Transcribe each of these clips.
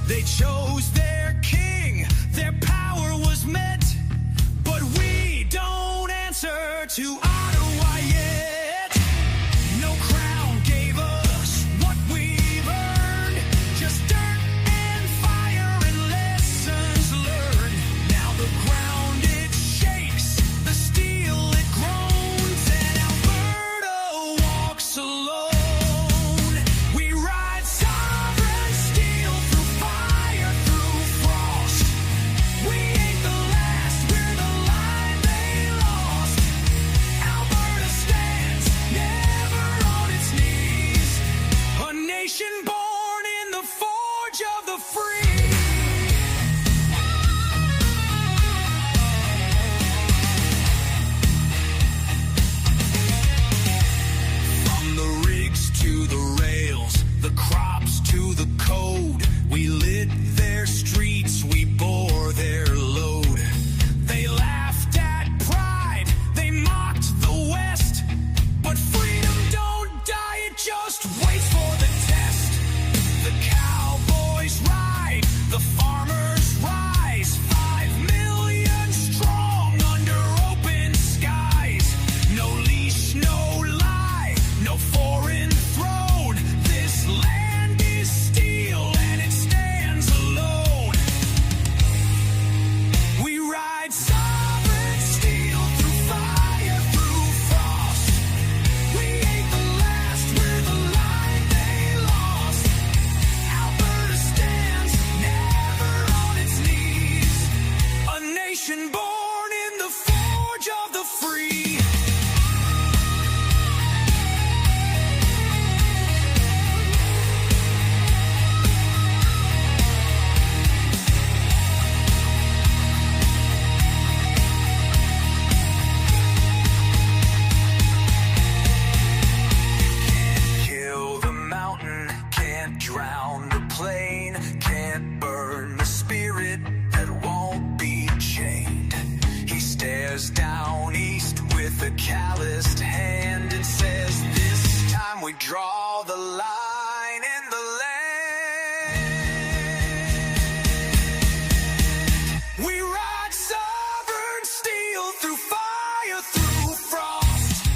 They chose their king, their power was met, but we don't answer to Ottawa yet. No crown gave us what we've earned, just dirt and fire and lessons learned. Now the ground it shakes, the steel it groans, and Alberta walks alone. We ride sovereign steel through fire, through frost. We ain't the last, we're the line they lost. Alberta stands, never on its knees. A nation born in the forge of the free. From the rigs to the rails, the crops to the code, we lit their streets, we bore their load. They laughed at pride, they mocked the West, but freedom don't die, it just waits for the test. The cowboys ride, the farmers rise, 5 million strong under open skies. No leash, no lie, no foreign throne. This land is steel and it stands alone. We ride sovereign steel through fire, through frost. We ain't the last, we're the line they lost. Alberta stands, never on its knees. A nation born in the forge of the free. Can't kill the mountain, can't drown the plain, can't burn the spirit that won't be chained. He stares down east with a calloused hand and says, this time we draw the line in the land. We ride sovereign steel through fire, through frost.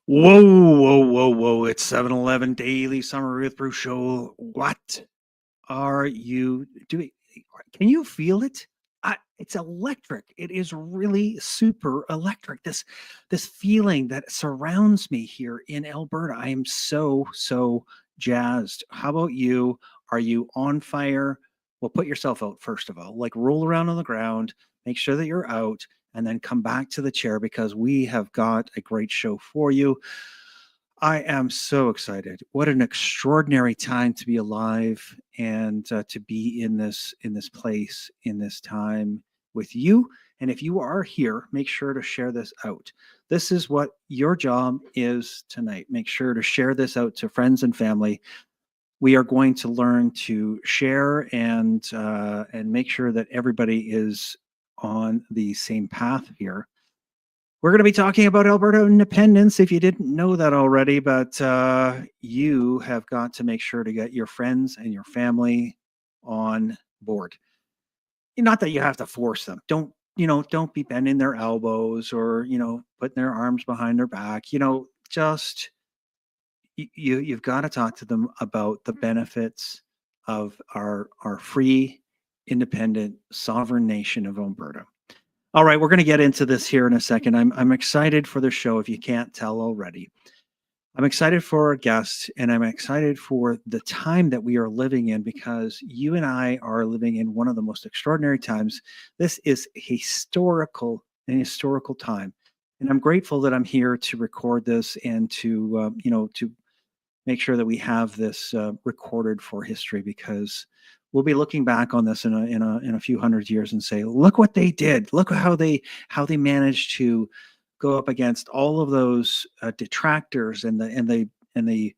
Whoa. It's 7-Eleven Daily Summer with Bruce Show. What are you doing? Can you feel it? It's electric. It is really super electric. This feeling that surrounds me here in Alberta. I am so jazzed. How about you? Are you on fire? Well, put yourself out first of all. Like roll around on the ground, make sure that you're out, and then come back to the chair because we have got a great show for you. I am so excited. What an extraordinary time to be alive and to be in this place, in this time with you. And if you are here, make sure to share this out. This is what your job is tonight. Make sure to share this out to friends and family. We are going to learn to share and make sure that everybody is on the same path here. We're going to be talking about Alberta independence, if you didn't know that already, but you have got to make sure to get your friends and your family on board. Not that you have to force them. Don't be bending their elbows or, putting their arms behind their back. Just you've got to talk to them about the benefits of our free, independent, sovereign nation of Alberta. All right, we're going to get into this here in a second. I'm excited for the show, if you can't tell already. I'm excited for our guest, and I'm excited for the time that we are living in, because you and I are living in one of the most extraordinary times. This is an historical time, and I'm grateful that I'm here to record this and to make sure that we have this recorded for history, because we'll be looking back on this in a few hundred years and say, look what they did. Look how they managed to go up against all of those detractors and the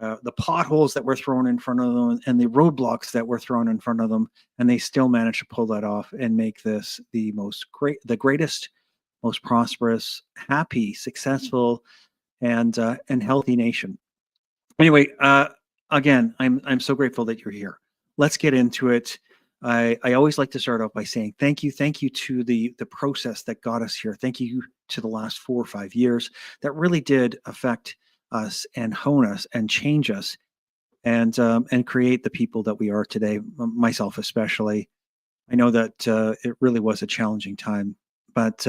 the potholes that were thrown in front of them and the roadblocks that were thrown in front of them, and they still managed to pull that off and make this the greatest, most prosperous, happy, successful, and healthy nation. Anyway, again, I'm so grateful that you're here. Let's get into it. I always like to start off by saying thank you to the process that got us here. Thank you to the last 4 or 5 years that really did affect us and hone us and change us and create the people that we are today. Myself especially. I know that it really was a challenging time, but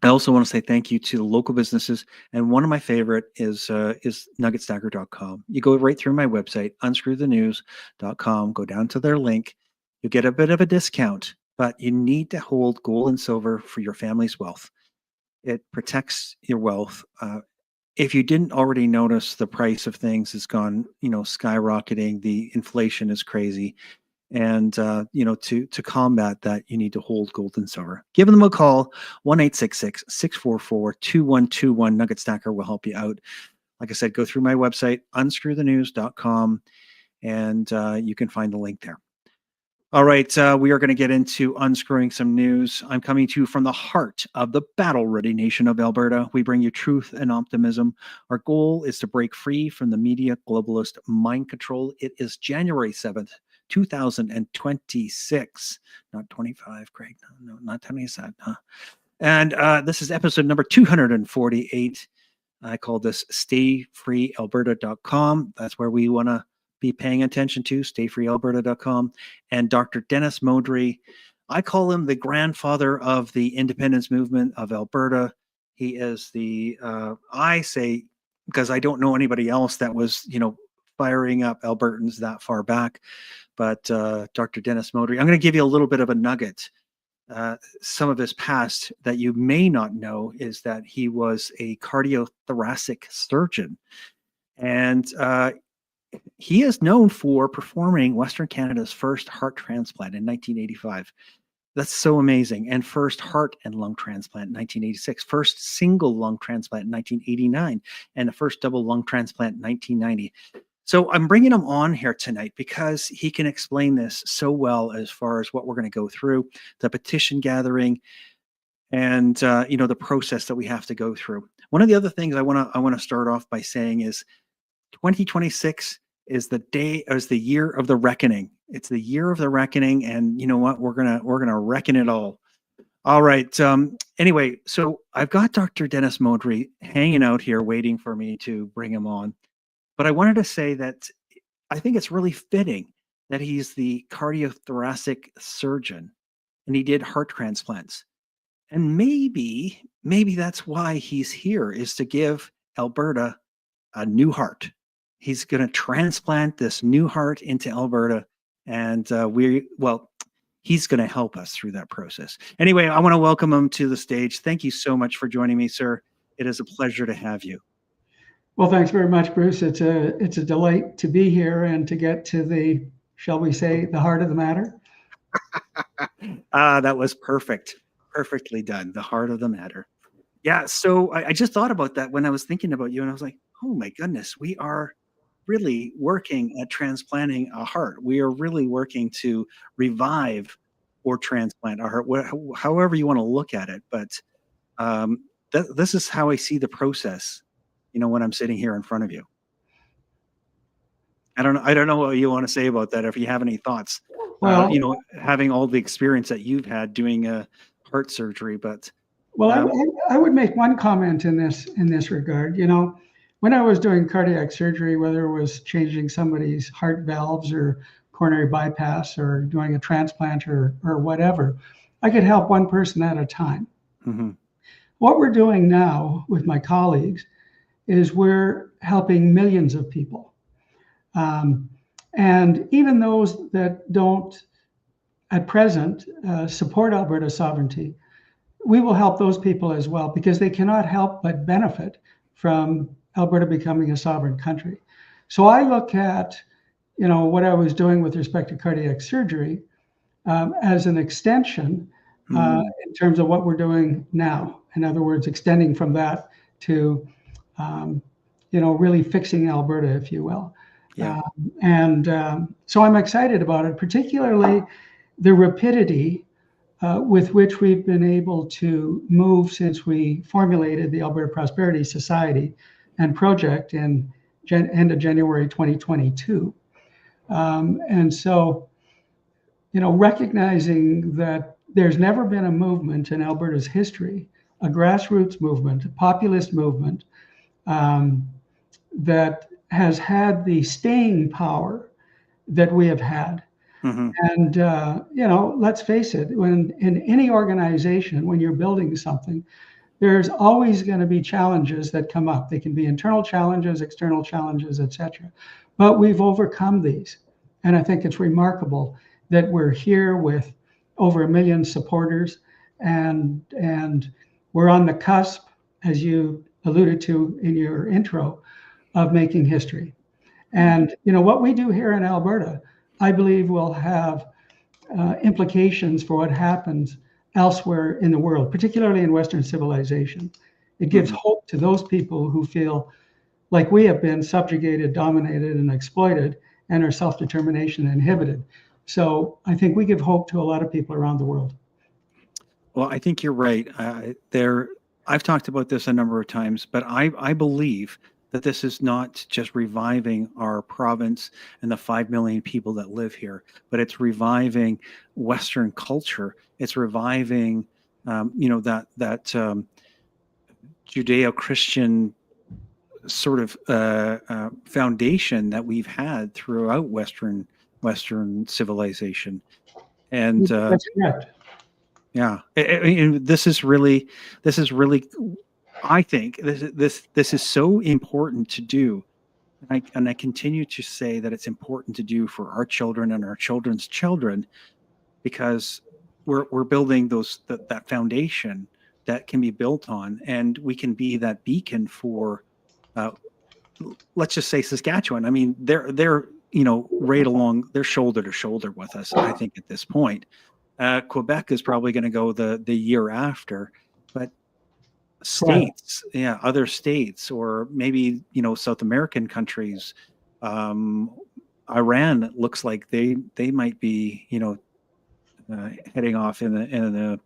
I also want to say thank you to the local businesses, and one of my favorite is nuggetstacker.com. You go right through my website, unscrewthenews.com, go down to their link. You get a bit of a discount, but you need to hold gold and silver for your family's wealth. It protects your wealth. If you didn't already notice, the price of things has gone, skyrocketing. The inflation is crazy. And, to combat that, you need to hold gold and silver. Give them a call, 1-866-644-2121. Nugget Stacker will help you out. Like I said, go through my website, unscrewthenews.com, and you can find the link there. All right, we are going to get into unscrewing some news. I'm coming to you from the heart of the battle-ready nation of Alberta. We bring you truth and optimism. Our goal is to break free from the media globalist mind control. It is January 7th, 2026, not 25, Craig. No, not 27. Huh? And this is episode number 248. I call this stayfreealberta.com. That's where we want to be paying attention to, stayfreealberta.com. And Dr. Dennis Modry, I call him the grandfather of the independence movement of Alberta. He is I say, because I don't know anybody else that was, firing up Albertans that far back. But Dr. Dennis Modry, I'm going to give you a little bit of a nugget. Some of his past that you may not know is that he was a cardiothoracic surgeon. And he is known for performing Western Canada's first heart transplant in 1985. That's so amazing. And first heart and lung transplant in 1986, first single lung transplant in 1989, and the first double lung transplant in 1990. So I'm bringing him on here tonight because he can explain this so well as far as what we're going to go through, the petition gathering, and the process that we have to go through. One of the other things I want to start off by saying is 2026 is the year of the reckoning. It's the year of the reckoning, and you know what? We're gonna reckon it all. All right. Anyway, so I've got Dr. Dennis Modry hanging out here, waiting for me to bring him on. But I wanted to say that I think it's really fitting that he's the cardiothoracic surgeon, and he did heart transplants. And maybe that's why he's here, is to give Alberta a new heart. He's going to transplant this new heart into Alberta, and he's going to help us through that process. Anyway, I want to welcome him to the stage. Thank you so much for joining me, sir. It is a pleasure to have you. Well, thanks very much, Bruce. It's a delight to be here and to get to the, shall we say, the heart of the matter. That was perfect. Perfectly done. The heart of the matter. Yeah. So I just thought about that when I was thinking about you, and I was like, oh my goodness, we are really working at transplanting a heart. We are really working to revive or transplant a heart, however you want to look at it. But this is how I see the process, when I'm sitting here in front of you. I don't know what you want to say about that, if you have any thoughts. Well, having all the experience that you've had doing a heart surgery, but I would make one comment in this regard. When I was doing cardiac surgery, whether it was changing somebody's heart valves or coronary bypass or doing a transplant or whatever, I could help one person at a time. Mm-hmm. What we're doing now with my colleagues is we're helping millions of people. And even those that don't at present support Alberta sovereignty, we will help those people as well, because they cannot help but benefit from Alberta becoming a sovereign country. So I look at, what I was doing with respect to cardiac surgery as an extension in terms of what we're doing now. In other words, extending from that to, really fixing Alberta, if you will. Yeah. So I'm excited about it, particularly the rapidity with which we've been able to move since we formulated the Alberta Prosperity Society and project in end of January 2022. And so, recognizing that there's never been a movement in Alberta's history, a grassroots movement, a populist movement, that has had the staying power that we have had. Mm-hmm. And, let's face it, when in any organization, when you're building something, there's always going to be challenges that come up. They can be internal challenges, external challenges, etc. But we've overcome these. And I think it's remarkable that we're here with over 1 million supporters, and we're on the cusp, as you alluded to in your intro, of making history. And what we do here in Alberta, I believe, will have implications for what happens elsewhere in the world, particularly in Western civilization. It gives hope to those people who feel like we have been subjugated, dominated, and exploited, and our self-determination inhibited. So I think we give hope to a lot of people around the world. Well, I think you're right. I've talked about this a number of times, but I believe that this is not just reviving our province and the 5 million people that live here, but it's reviving Western culture. It's reviving, that Judeo-Christian sort of foundation that we've had throughout Western civilization. And that's correct. Yeah, and this is really. I think this is so important to do, and I continue to say that it's important to do for our children and our children's children, because we're building that foundation that can be built on, and we can be that beacon for, let's just say, Saskatchewan. I mean, they're right along, they're shoulder to shoulder with us. I think at this point, Quebec is probably going to go the year after, but states, other states, or maybe South American countries, Iran looks like they might be heading off in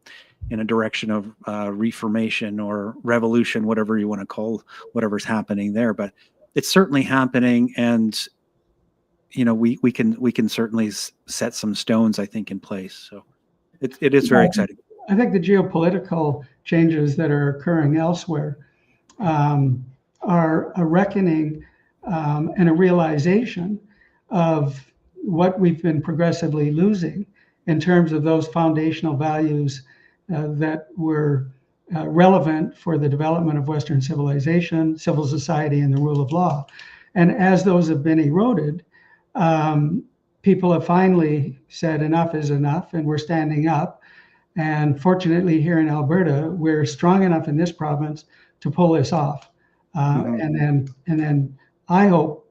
a direction of reformation or revolution, whatever you want to call whatever's happening there. But it's certainly happening, and we can certainly set some stones, I think, in place. So it is very exciting. I think the geopolitical changes that are occurring elsewhere are a reckoning and a realization of what we've been progressively losing in terms of those foundational values that were relevant for the development of Western civilization, civil society, and the rule of law. And as those have been eroded, people have finally said enough is enough, and we're standing up. And fortunately, here in Alberta, we're strong enough in this province to pull this off. And then I hope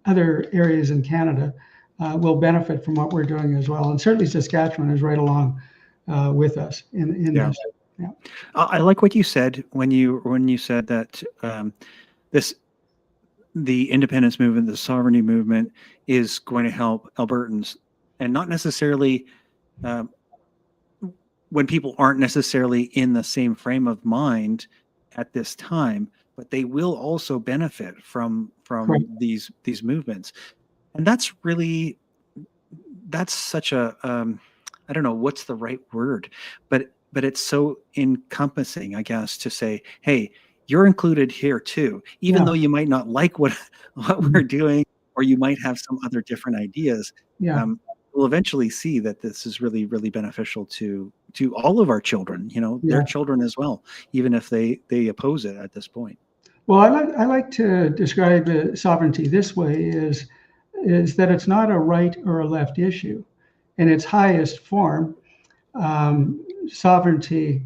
other areas in Canada will benefit from what we're doing as well. And certainly Saskatchewan is right along with us in this. Yeah. I like what you said when you said that the independence movement, the sovereignty movement, is going to help Albertans, and not necessarily when people aren't necessarily in the same frame of mind at this time, but they will also benefit from these movements. And that's such a I don't know what's the right word, but it's so encompassing, I guess, to say, hey, you're included here too, even though you might not like what we're doing, or you might have some other different ideas. We'll eventually see that this is really, really beneficial to all of our children, their children as well, even if they oppose it at this point. Well, I like to describe sovereignty this way, is that it's not a right or a left issue. In its highest form, sovereignty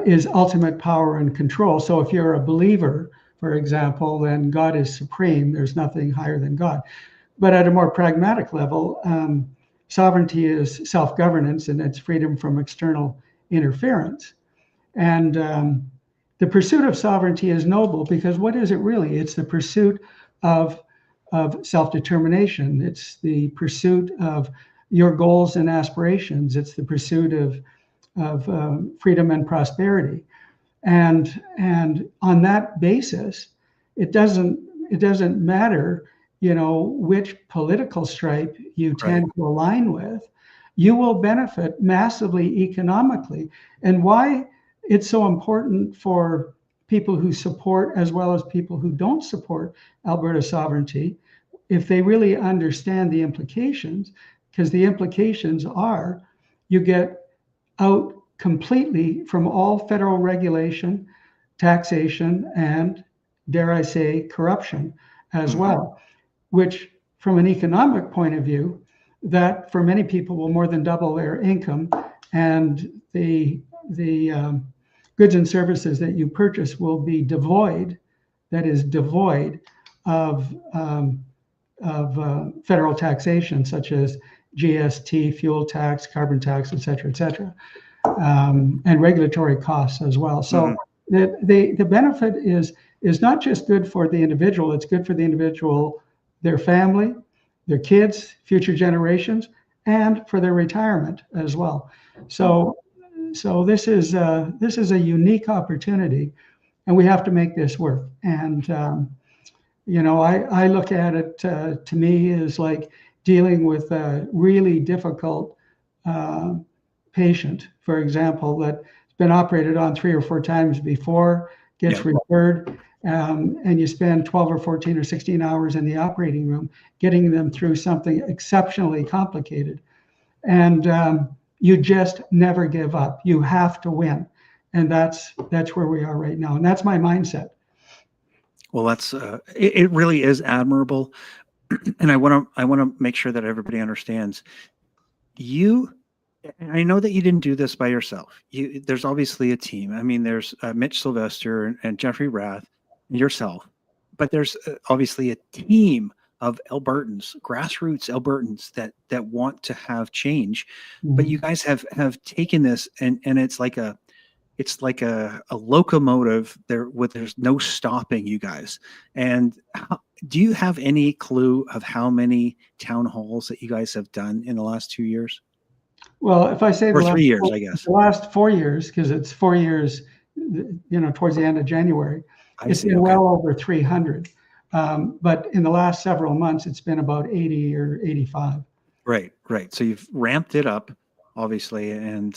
is ultimate power and control. So if you're a believer, for example, then God is supreme. There's nothing higher than God. But at a more pragmatic level, sovereignty is self-governance, and it's freedom from external interference. And the pursuit of sovereignty is noble because what is it really? It's the pursuit of self-determination. It's the pursuit of your goals and aspirations. It's the pursuit of freedom and prosperity. And on that basis, it doesn't matter, which political stripe you tend to align with. You will benefit massively economically. And why it's so important for people who support as well as people who don't support Alberta sovereignty, if they really understand the implications, because the implications are you get out completely from all federal regulation, taxation, and dare I say, corruption as well, which from an economic point of view, that for many people will more than double their income, and the goods and services that you purchase will be devoid, that is devoid of federal taxation, such as GST, fuel tax, carbon tax, et cetera, and regulatory costs as well. So the benefit is not just good for the individual, it's good for the individual, their family, their kids, future generations, and for their retirement as well. So this is a unique opportunity, and we have to make this work. And I look at it to me as like dealing with a really difficult patient, for example, that's been operated on 3 or 4 times before, gets referred, and you spend 12 or 14 or 16 hours in the operating room getting them through something exceptionally complicated. And you just never give up. You have to win. And that's where we are right now. And that's my mindset. Well, that's it really is admirable. And I want to make sure that everybody understands and I know that you didn't do this by yourself. There's obviously a team. I mean, there's Mitch Sylvester and Jeffrey Rath, and yourself, but there's obviously a team of Albertans, grassroots Albertans that want to have change. But you guys have taken this and it's like a locomotive there's no stopping you guys. And do you have any clue of how many town halls that you guys have done in the last 2 years? Well, if I say or 3 years, I guess. The last 4 years, because it's 4 years, towards the end of January, it's been well over 300. But in the last several months, it's been about 80 or 85. Right. So you've ramped it up, obviously, and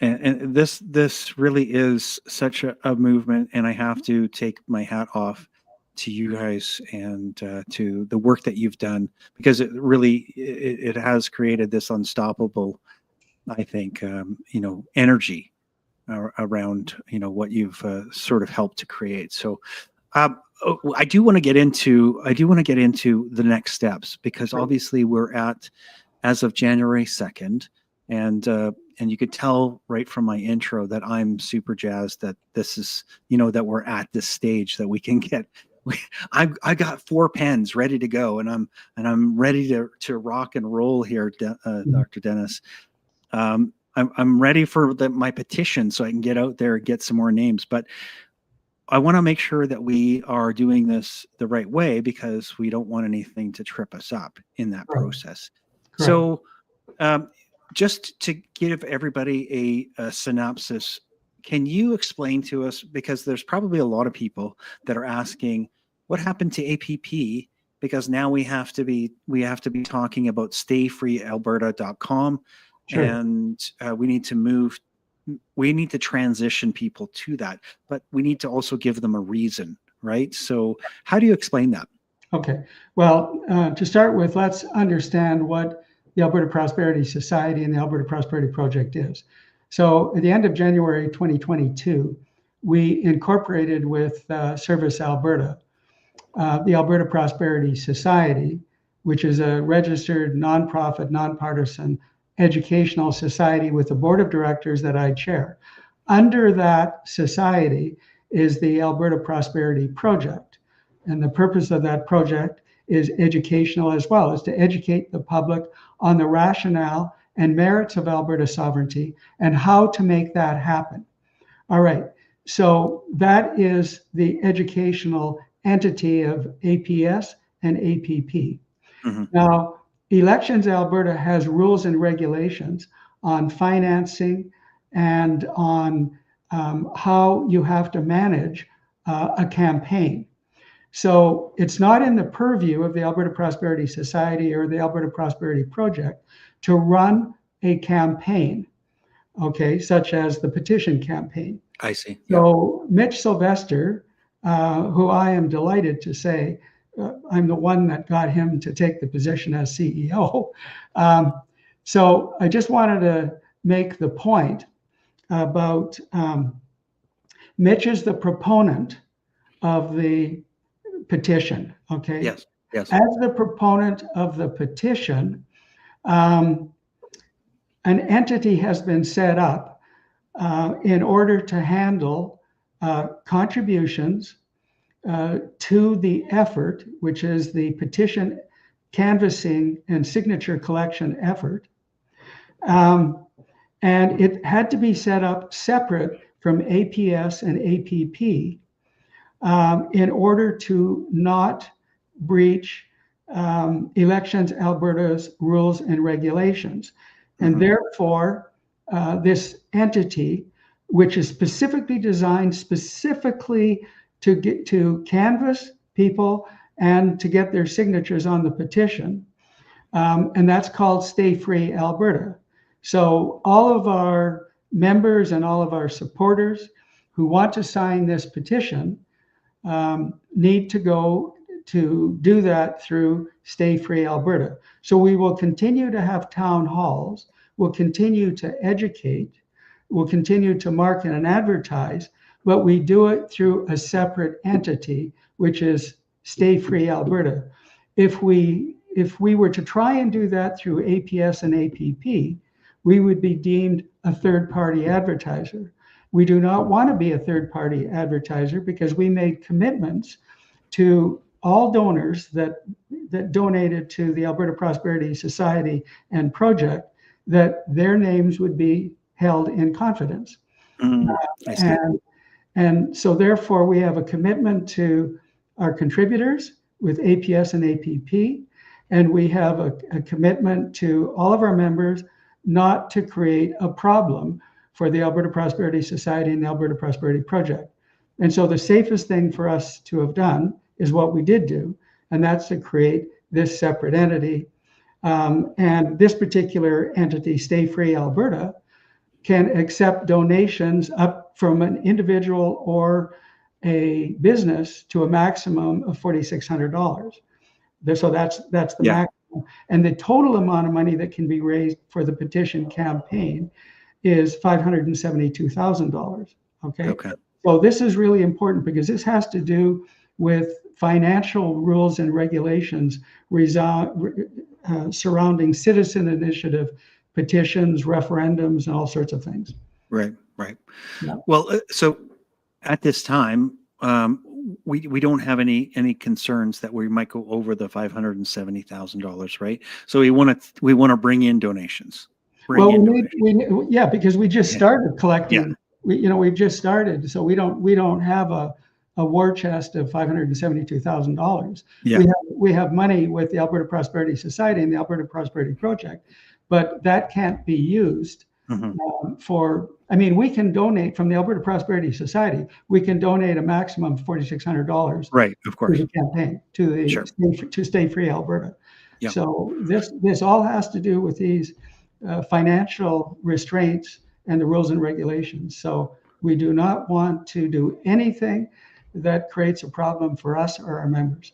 this really is such a movement, and I have to take my hat off to you guys and to the work that you've done, because it really it has created this unstoppable, I think, energy around what you've sort of helped to create. So I do want to get into the next steps, because obviously we're as of January 2nd, and you could tell right from my intro that I'm super jazzed that this is, that we're at this stage that we can get. I got 4 pens ready to go, and I'm ready to rock and roll here, Dr. Dennis. I'm ready for my petition so I can get out there and get some more names, but I want to make sure that we are doing this the right way, because we don't want anything to trip us up in that process. Correct. So just to give everybody a synopsis, can you explain to us, because there's probably a lot of people that are asking what happened to APP, because now we have to be talking about stayfreealberta.com. Sure. And we need to transition people to that, but we need to also give them a reason, right? So how do you explain that? Okay. Well, to start with, let's understand what the Alberta Prosperity Society and the Alberta Prosperity Project is. So at the end of January 2022, we incorporated with Service Alberta, the Alberta Prosperity Society, which is a registered nonprofit, nonpartisan educational society with a board of directors that I chair. Under that society is the Alberta Prosperity Project. And the purpose of that project is educational as well, is to educate the public on the rationale and merits of Alberta sovereignty and how to make that happen. All right. So that is the educational entity of APS and APP. Mm-hmm. Now, Elections Alberta has rules and regulations on financing and on how you have to manage a campaign. So it's not in the purview of the Alberta Prosperity Society or the Alberta Prosperity Project to run a campaign, okay, such as the petition campaign. I see. So Mitch Sylvester, who I am delighted to say, I'm the one that got him to take the position as CEO. So I just wanted to make the point about Mitch is the proponent of the petition, okay? Yes. Yes. As the proponent of the petition, an entity has been set up in order to handle contributions to the effort, which is the petition canvassing and signature collection effort. And it had to be set up separate from APS and APP in order to not breach Elections Alberta's rules and regulations. And therefore, this entity, which is specifically designed specifically to canvass people and to get their signatures on the petition, and that's called Stay Free Alberta. So all of our members and all of our supporters who want to sign this petition need to go to do that through Stay Free Alberta. So we will continue to have town halls, we'll continue to educate, we'll continue to market and advertise, but we do it through a separate entity, which is Stay Free Alberta. If we were to try and do that through APS and APP, we would be deemed a third-party advertiser. We do not want to be a third-party advertiser because we made commitments to all donors that donated to the Alberta Prosperity Society and Project that their names would be held in confidence. And so therefore we have a commitment to our contributors with APS and APP, and we have a commitment to all of our members not to create a problem for the Alberta Prosperity Society and the Alberta Prosperity Project. And so the safest thing for us to have done is what we did do, and that's to create this separate entity. And this particular entity, Stay Free Alberta, can accept donations up from an individual or a business to a maximum of $4,600. So that's the maximum. And the total amount of money that can be raised for the petition campaign is $572,000. Okay. So this is really important because this has to do with financial rules and regulations surrounding citizen initiative petitions, referendums, and all sorts of things. Right. Yeah. Well, so at this time, we don't have any concerns that we might go over the $570,000, right? So we want to bring in donations. Because we just started collecting. Yeah. We've just started, so we don't have a war chest of $572,000. Yeah. We have money with the Alberta Prosperity Society and the Alberta Prosperity Project, but that can't be used for. I mean, we can donate from the Alberta Prosperity Society. We can donate a maximum of $4,600. Right, of course. To the campaign to Stay Free Alberta. Yeah. So this all has to do with these financial restraints and the rules and regulations. So we do not want to do anything that creates a problem for us or our members.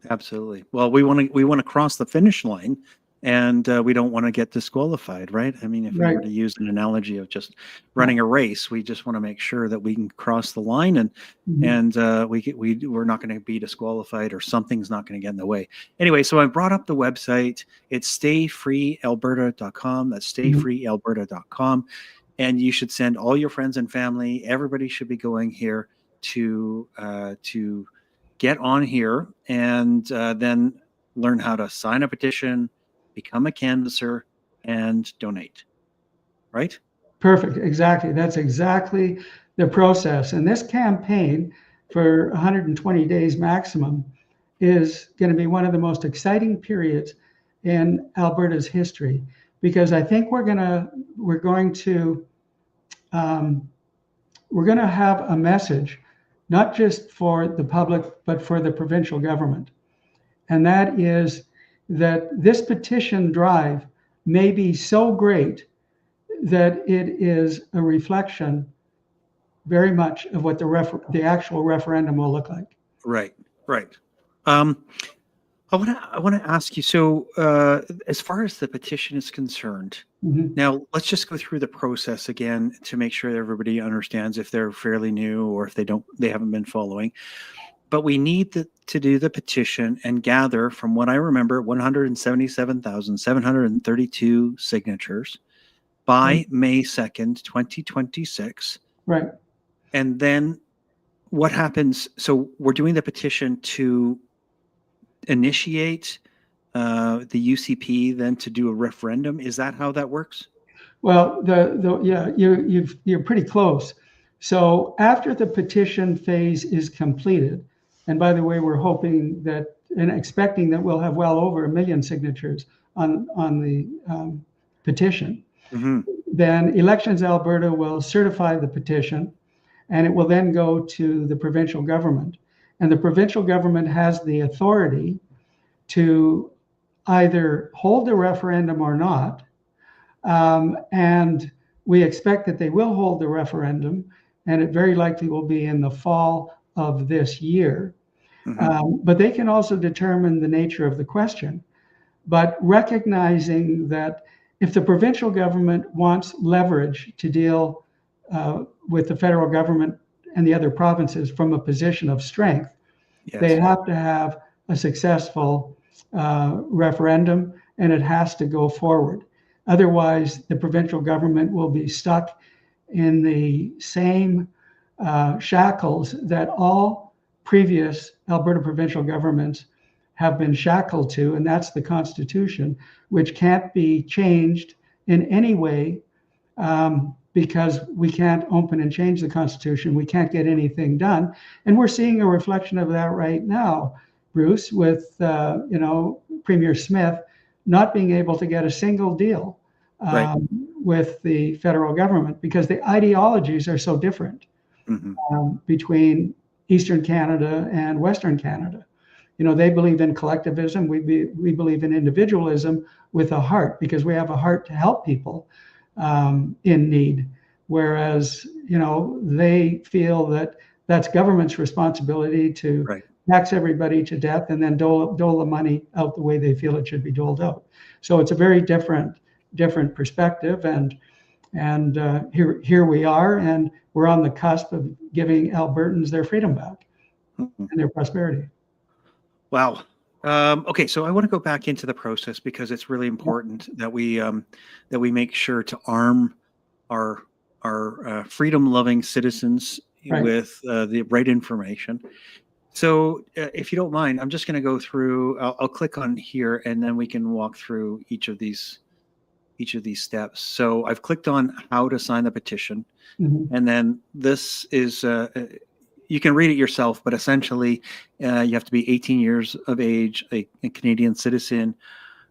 Absolutely. Well, we want to cross the finish line, and we don't want to get disqualified, right? I mean, if we were to use an analogy of just running a race, we just want to make sure that we can cross the line, and we're not going to be disqualified, or something's not going to get in the way. Anyway, so I brought up the website. It's stayfreealberta.com. That's stayfreealberta.com, and you should send all your friends and family. Everybody should be going here to get on here and then learn how to sign a petition, become a canvasser, and donate. Right? Perfect. Exactly. That's exactly the process. And this campaign for 120 days maximum is going to be one of the most exciting periods in Alberta's history, because I think we're going to have a message, not just for the public, but for the provincial government. And that is that this petition drive may be so great that it is a reflection very much of what the actual referendum will look like. Right, right. I want to ask you. So, as far as the petition is concerned, now let's just go through the process again to make sure that everybody understands if they're fairly new or if they haven't been following. But we need to do the petition and gather, from what I remember, 177,732 signatures by May 2nd, 2026. Right. And then what happens? So we're doing the petition to initiate the UCP, then to do a referendum. Is that how that works? Well, yeah, you're pretty close. So after the petition phase is completed, and by the way, we're hoping that and expecting that we'll have well over 1 million signatures on the petition. Then Elections Alberta will certify the petition, and it will then go to the provincial government. And the provincial government has the authority to either hold the referendum or not. And we expect that they will hold the referendum, and it very likely will be in the fall of this year. But they can also determine the nature of the question. But recognizing that if the provincial government wants leverage to deal with the federal government and the other provinces from a position of strength, they have to have a successful referendum, and it has to go forward. Otherwise, the provincial government will be stuck in the same shackles that all previous Alberta provincial governments have been shackled to, and that's the Constitution, which can't be changed in any way because we can't open and change the Constitution. We can't get anything done. And we're seeing a reflection of that right now, Bruce, with Premier Smith not being able to get a single deal with the federal government because the ideologies are so different between Eastern Canada and Western Canada. They believe in collectivism. We believe in individualism with a heart, because we have a heart to help people in need. Whereas, they feel that that's government's responsibility to tax everybody to death and then dole the money out the way they feel it should be doled out. So it's a very different perspective. And here we are, and we're on the cusp of giving Albertans their freedom back and their prosperity. Wow. Okay, so I want to go back into the process because it's really important that we make sure to arm our freedom-loving citizens with the right information. So, if you don't mind, I'm just going to go through. I'll click on here, and then we can walk through each of these steps. So I've clicked on how to sign the petition, and then this is. You can read it yourself, but essentially you have to be 18 years of age, a Canadian citizen,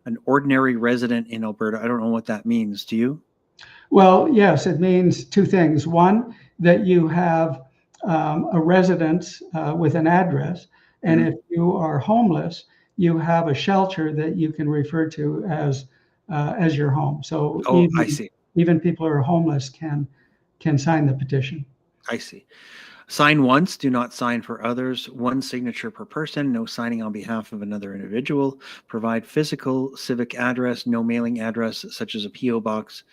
an ordinary resident in Alberta. I don't know what that means. Do you? Well, yes, it means two things. One, that you have a residence with an address. And if you are homeless, you have a shelter that you can refer to as your home. So I see. Even people who are homeless can sign the petition. I see. Sign once, do not sign for others. One signature per person, no signing on behalf of another individual. Provide physical civic address, no mailing address, such as a P.O. box.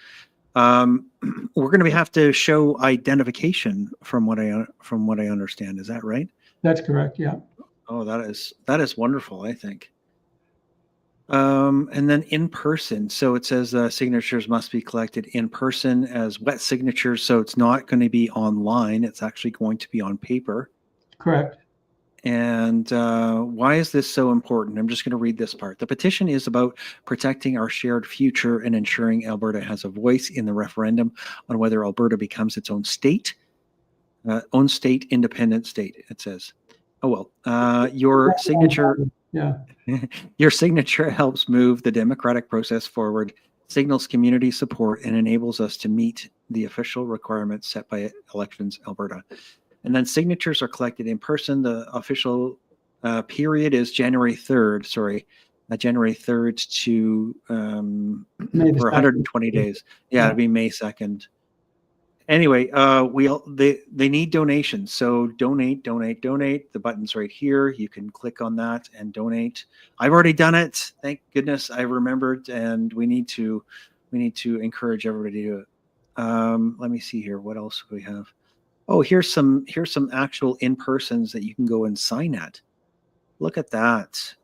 We're going to have to show identification from what I understand. Is that right? That's correct. Yeah. Oh, that is wonderful, I think. And then in person. So it says signatures must be collected in person as wet signatures. So it's not going to be online. It's actually going to be on paper. Correct. And why is this so important? I'm just going to read this part. The petition is about protecting our shared future and ensuring Alberta has a voice in the referendum on whether Alberta becomes its own state. Own state, independent state, it says. Oh, well, your signature, Yeah. your signature helps move the democratic process forward, signals community support, and enables us to meet the official requirements set by Elections Alberta. And then signatures are collected in person. The official period is January 3rd, January 3rd to for 120 days. Yeah, it'll be May 2nd. Anyway, they need donations. So donate. The button's right here. You can click on that and donate. I've already done it. Thank goodness I remembered, and we need to encourage everybody to do it. Let me see here. What else do we have? Oh, here's some actual in-persons that you can go and sign at. Look at that.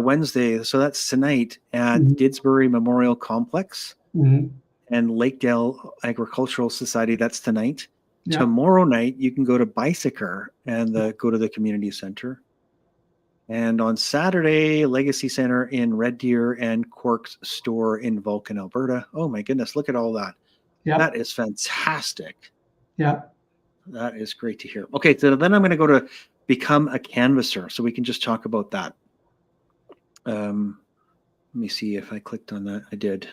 Wednesday, so that's tonight at Didsbury Memorial Complex and Lakedale Agricultural Society. That's tonight. Yeah. Tomorrow night, you can go to Bicycle and go to the community center. And on Saturday, Legacy Center in Red Deer and Quark's store in Vulcan, Alberta. Oh my goodness, look at all that. Yeah. That is fantastic. Yeah. That is great to hear. Okay, so then I'm going to go to become a canvasser, so we can just talk about that. Let me see if I clicked on that. I did.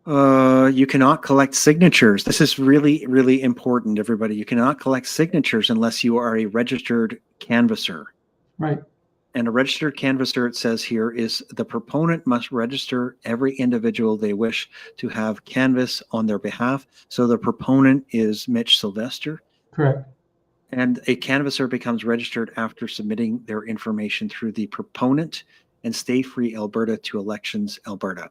You cannot collect signatures. This is really, really important, everybody. You cannot collect signatures unless you are a registered canvasser. Right. And a registered canvasser, it says here, is the proponent must register every individual they wish to have canvass on their behalf. So the proponent is Mitch Sylvester. Correct. And a canvasser becomes registered after submitting their information through the proponent and Stay Free Alberta to Elections Alberta.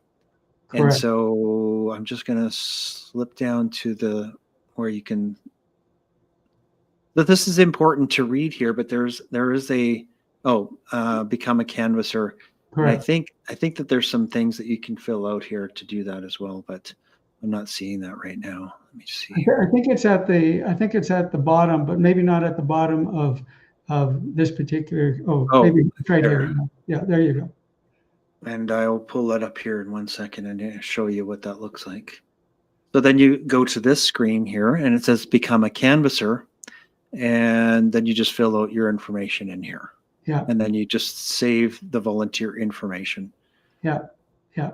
Correct. And so I'm just going to slip down to where you can. But this is important to read here, but there is a become a canvasser. Correct. And I think that there's some things that you can fill out here to do that as well, but I'm not seeing that right now. Let me see. I think it's at the bottom, but maybe not at the bottom of this particular. Maybe it's right here. Yeah, there you go. And I'll pull that up here in 1 second and show you what that looks like. So then you go to this screen here, and it says become a canvasser, and then you just fill out your information in here. Yeah. And then you just save the volunteer information. Yeah. Yeah.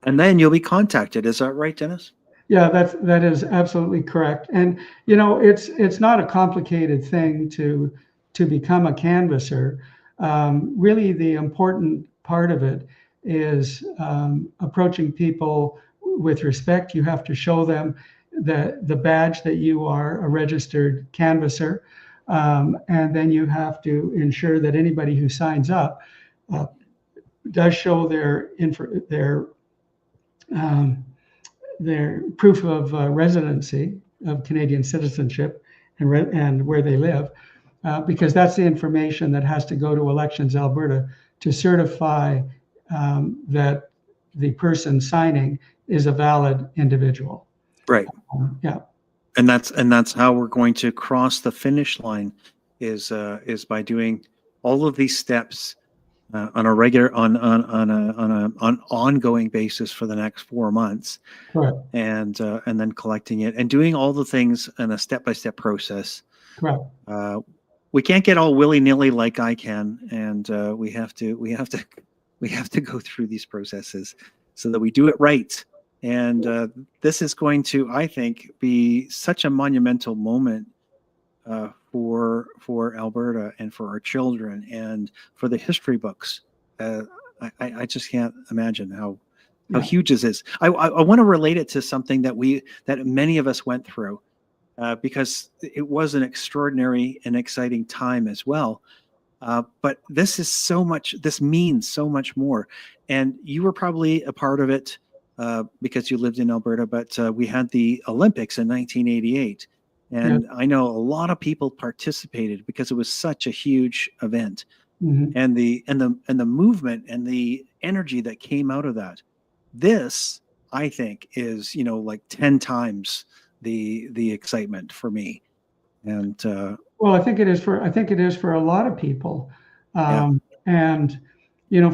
And then you'll be contacted. Is that right, Dennis? Yeah, that is absolutely correct. And it's not a complicated thing to become a canvasser. Really, the important part of it is approaching people with respect. You have to show them the badge that you are a registered canvasser. And then you have to ensure that anybody who signs up does show their proof of residency of Canadian citizenship and where they live, because that's the information that has to go to Elections Alberta to certify that the person signing is a valid individual. Right. Yeah. And that's how we're going to cross the finish line is by doing all of these steps on a regular on ongoing basis for the next 4 months. Correct. And then collecting it and doing all the things in a step-by-step process. Correct. We can't get all willy-nilly like I can, and we have to go through these processes so that we do it right. And this is going to, I think, be such a monumental moment for Alberta and for our children and for the history books. I just can't imagine how huge this is. I want to relate it to something that many of us went through because it was an extraordinary and exciting time as well. But this is so much. This means so much more. And you were probably a part of it. Because you lived in Alberta, but we had the Olympics in 1988. And I know a lot of people participated because it was such a huge event. Mm-hmm. And the movement and the energy that came out of that. This, I think, is like 10 times the excitement for me. And well, I think it is for a lot of people. And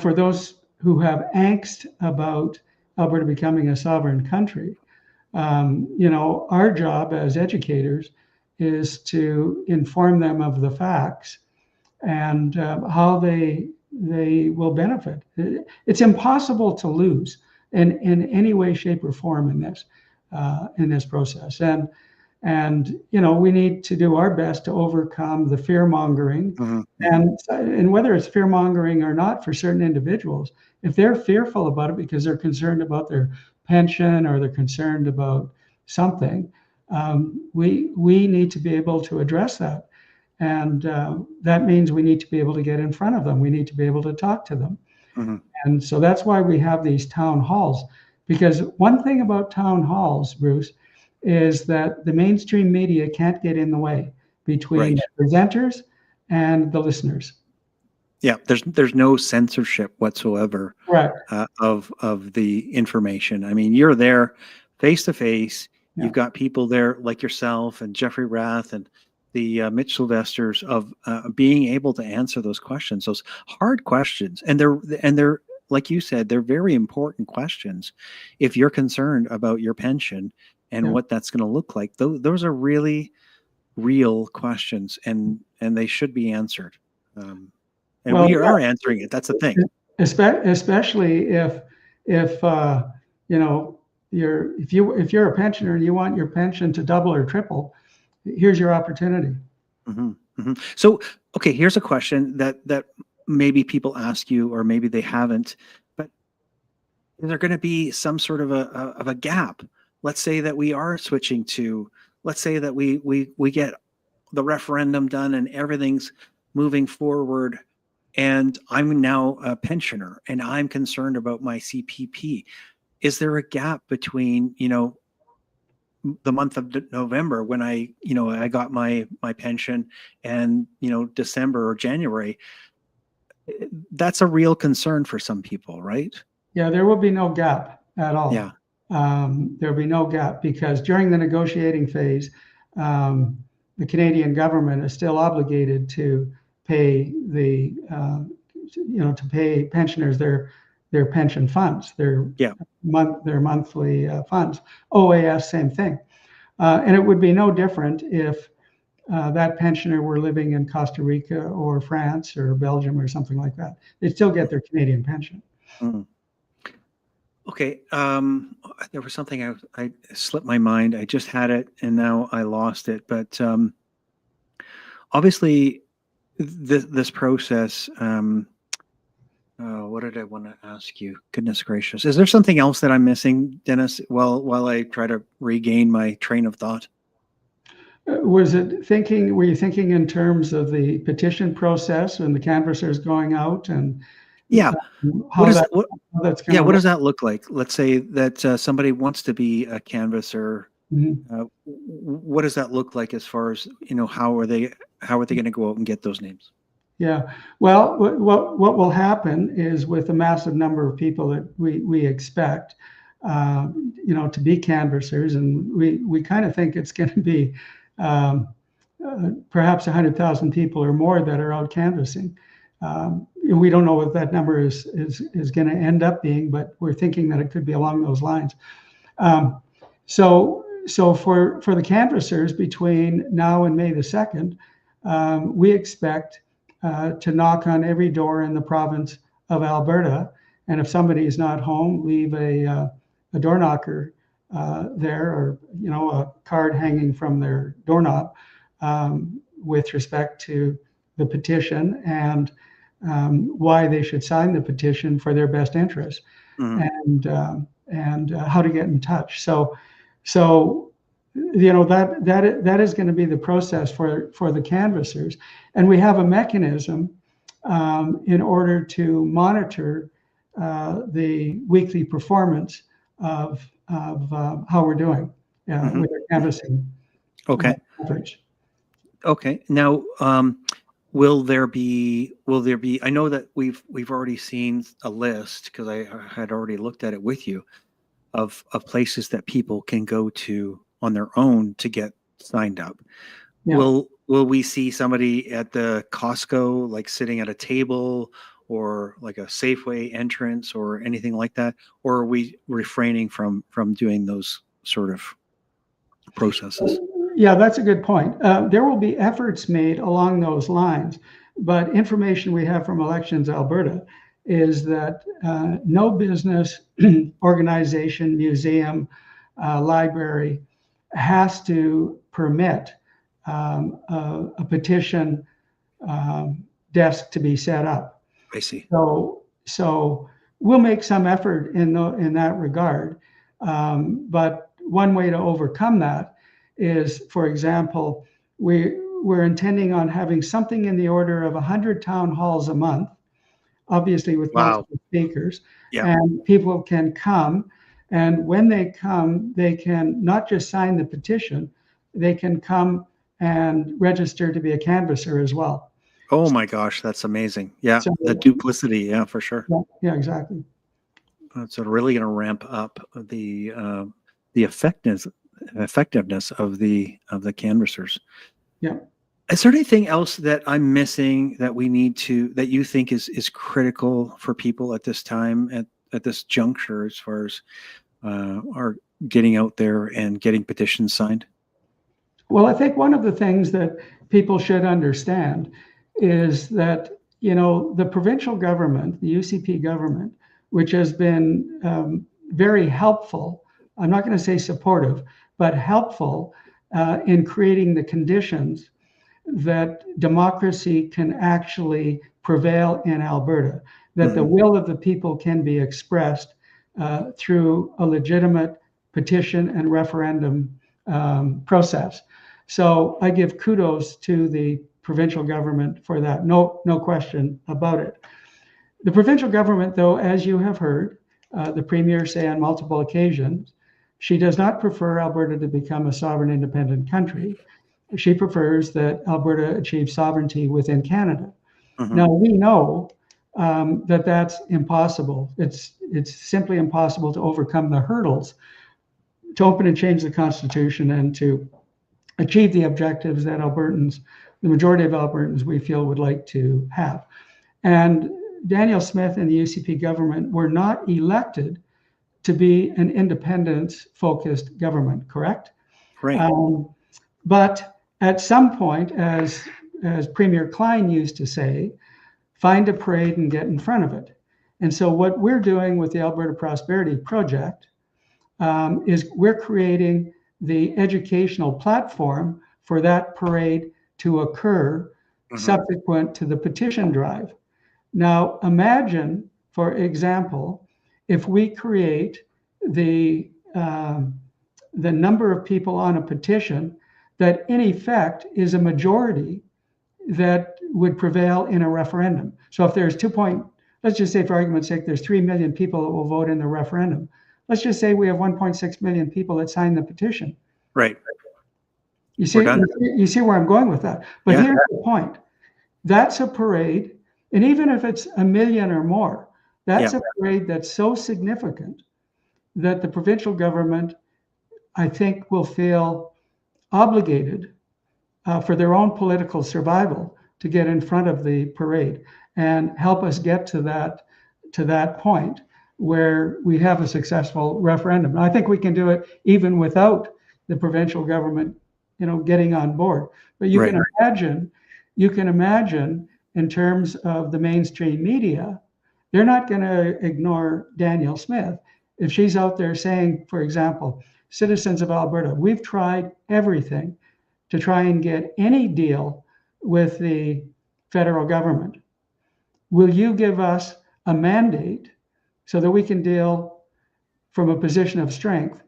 for those who have angst about Alberta becoming a sovereign country, our job as educators is to inform them of the facts and how they will benefit. It's impossible to lose in any way, shape, or form in this process. And we need to do our best to overcome the fear mongering. Mm-hmm. And whether it's fear mongering or not for certain individuals, if they're fearful about it because they're concerned about their pension or they're concerned about something, we need to be able to address that. And that means we need to be able to get in front of them. We need to be able to talk to them. Mm-hmm. And so that's why we have these town halls. Because one thing about town halls, Bruce, is that the mainstream media can't get in the way between the presenters and the listeners. Yeah, there's no censorship whatsoever, right, of the information. I mean, you're there face to face. You've got people there like yourself and Jeffrey Rath and the Mitch Sylvesters of being able to answer those questions, those hard questions, and they're like you said, they're very important questions. If you're concerned about your pension and what that's going to look like, those are really real questions, and they should be answered. And we are answering it. That's the thing. Especially if you're a pensioner and you want your pension to double or triple, here's your opportunity. Mm-hmm, mm-hmm. So, okay, here's a question that maybe people ask you, or maybe they haven't. But is there going to be some sort of a gap? Let's say that we are switching to. Let's say that we get the referendum done and everything's moving forward. And I'm now a pensioner and I'm concerned about my CPP. Is there a gap between, the month of November when I got my pension and, December or January? That's a real concern for some people, right? Yeah, there will be no gap at all. Yeah. There'll be no gap because during the negotiating phase, the Canadian government is still obligated to pay to pay pensioners their pension funds, their monthly funds. OAS, same thing. And it would be no different if that pensioner were living in Costa Rica or France or Belgium or something like that. They'd still get their Canadian pension. Mm. Okay. There was something I slipped my mind. I just had it and now I lost it. But obviously, this process. What did I want to ask you? Goodness gracious! Is there something else that I'm missing, Dennis? While I try to regain my train of thought. Were you thinking in terms of the petition process and the canvassers going out and? Yeah. What does that look like? Let's say that somebody wants to be a canvasser. Mm-hmm. What does that look like as far as, how are they going to go out and get those names? Yeah. Well, what will happen is with the massive number of people that we expect, to be canvassers, and we kind of think it's going to be perhaps 100,000 people or more that are out canvassing. We don't know what that number is going to end up being, but we're thinking that it could be along those lines. So for the canvassers between now and May the 2nd, we expect to knock on every door in the province of Alberta, and if somebody is not home, leave a door knocker there, or a card hanging from their doorknob with respect to the petition and why they should sign the petition for their best interest, mm-hmm. and how to get in touch. So that is going to be the process for the canvassers, and we have a mechanism in order to monitor the weekly performance of how we're doing mm-hmm. with our canvassing. Okay. Okay. Now, will there be? I know that we've already seen a list, because I had already looked at it with you, of places that people can go to on their own to get signed up. Yeah. Will we see somebody at the Costco, like sitting at a table, or like a Safeway entrance, or anything like that? Or are we refraining from doing those sort of processes? Yeah, that's a good point. There will be efforts made along those lines, but information we have from Elections Alberta is that no business, organization, museum, library has to permit a petition desk to be set up. I see. So we'll make some effort in that regard. But one way to overcome that is, for example, we're intending on having something in the order of 100 town halls a month, obviously with Wow. multiple speakers, Yeah. and people can come. And when they come, they can not just sign the petition, they can come and register to be a canvasser as well. Oh my gosh, that's amazing. Yeah, So- the duplicity. Yeah, for sure. Yeah, exactly. It's really going to ramp up the effectiveness of the canvassers. Yeah. Is there anything else that I'm missing that we need to, that you think is critical for people at this time, at this juncture, as far as are getting out there and getting petitions signed? Well, I think one of the things that people should understand is that, the provincial government, the UCP government, which has been very helpful, I'm not going to say supportive, but helpful in creating the conditions that democracy can actually prevail in Alberta, that the will of the people can be expressed through a legitimate petition and referendum process. So I give kudos to the provincial government for that. No question about it. The provincial government, though, as you have heard, the Premier say on multiple occasions, she does not prefer Alberta to become a sovereign independent country. She prefers that Alberta achieve sovereignty within Canada. Now, we know that that's impossible. It's simply impossible to overcome the hurdles to open and change the Constitution and to achieve the objectives that Albertans, the majority of Albertans, we feel would like to have. And Daniel Smith and the UCP government were not elected to be an independence-focused government, correct? Right. But at some point, as Premier Klein used to say, find a parade and get in front of it. And so what we're doing with the Alberta Prosperity Project is we're creating the educational platform for that parade to occur subsequent to the petition drive. Now, imagine, for example, if we create the number of people on a petition that in effect is a majority that would prevail in a referendum. So if there's let's just say for argument's sake, there's 3 million people that will vote in the referendum. Let's just say we have 1.6 million people that sign the petition. Right. You see where I'm going with that. But Yeah. Here's the point. That's a parade, and even if it's a million or more, that's a parade that's so significant that the provincial government, I think, will feel obligated for their own political survival to get in front of the parade and help us get to that point where we have a successful referendum. And I think we can do it even without the provincial government, getting on board. But you can imagine in terms of the mainstream media, they're not going to ignore Daniel Smith. If she's out there saying, for example, citizens of Alberta, we've tried everything to try and get any deal with the federal government. Will you give us a mandate so that we can deal from a position of strength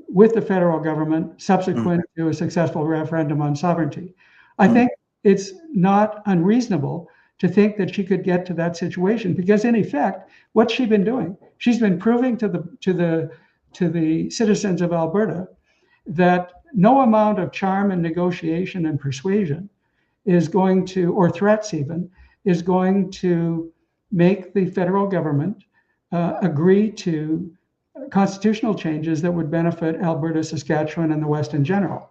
with the federal government subsequent to a successful referendum on sovereignty? I think it's not unreasonable to think that she could get to that situation, because in effect, what's she been doing? She's been proving to the citizens of Alberta that no amount of charm and negotiation and persuasion is going to, or threats even, is going to make the federal government agree to constitutional changes that would benefit Alberta, Saskatchewan, and the West in general.